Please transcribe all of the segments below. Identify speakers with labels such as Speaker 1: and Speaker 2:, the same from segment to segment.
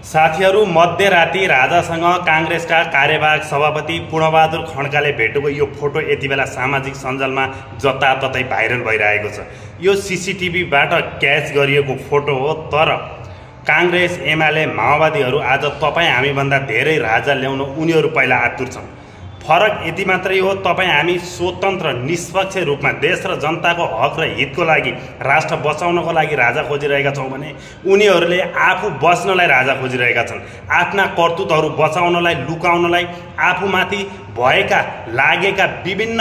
Speaker 1: साथीहरू, मध्यराती राजासँग काङ्ग्रेसका कार्यवाहक सभापति पूर्णबहादुर खड्काले भेटेको यो फोटो यति बेला सामाजिक सञ्जालमा जताततै भाइरल भइरहेको छ। यो सीसीटीभीबाट क्याच गरिएको फोटो हो। तर काङ्ग्रेस, एमाले, माओवादीहरू आज तपाईँ हामीभन्दा धेरै राजा ल्याउन उनीहरू पहिला आतुर छन्। फरक यति मात्रै हो, तपाईँ हामी स्वतन्त्र निष्पक्ष रूपमा देश र जनताको हक र हितको लागि, राष्ट्र बचाउनको लागि राजा खोजिरहेका छौँ भने उनीहरूले आफू बच्नलाई राजा खोजिरहेका छन्। आफ्ना कर्तुतहरू बचाउनलाई, लुकाउनलाई, आफूमाथि लागेका विभिन्न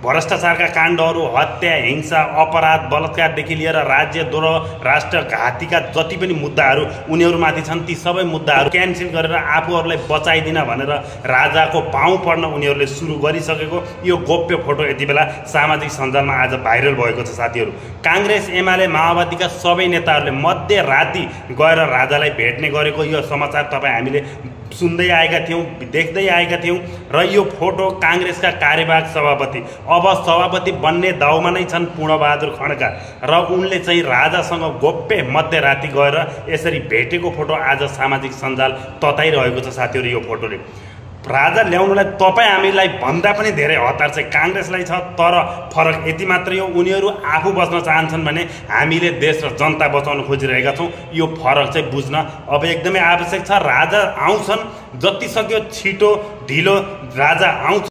Speaker 1: भ्रष्टाचारका काण्डहरू, हत्या, हिंसा, अपराध, बलात्कारदेखि लिएर राज्यद्रोह, राष्ट्रघातीका जति पनि मुद्दाहरू उनीहरूमाथि छन्, ती सबै मुद्दाहरू क्यान्सल गरेर आफूहरूलाई बचाइदिन भनेर राजाको पाउँ पर्न उनीहरूले सुरु गरिसकेको यो गोप्य फोटो यति बेला सामाजिक सञ्जालमा आज भाइरल भएको छ। साथीहरू, काङ्ग्रेस, एमाले, माओवादीका सबै नेताहरूले मध्यराती गएर राजालाई भेट्ने गरेको यो समाचार तपाईँ हामीले सुन्दै आएका थियौँ, देख्दै आएका थियौँ। र यो फोटो काङ्ग्रेसका कार्यवाहक सभापति, अब सभापति बन्ने दाउमा नै छन् पूर्णबहादुर खड्का, र उनले चाहिँ राजासँग गोप्य मध्यराती गएर यसरी भेटेको फोटो आज सामाजिक सञ्जाल तताइरहेको छ। साथीहरू, यो फोटोले राजा ल्याउनुलाई तपाईँ हामीलाई भन्दा पनि धेरै हतार चाहिँ काङ्ग्रेसलाई छ। तर फरक यति मात्रै हो, उनीहरू आफू बच्न चाहन्छन् भने हामीले देश र जनता बचाउन खोजिरहेका छौँ। यो फरक चाहिँ बुझ्न अब एकदमै आवश्यक छ। राजा आउँछन्, जति सक्यो छिटो ढिलो राजा आउँछ।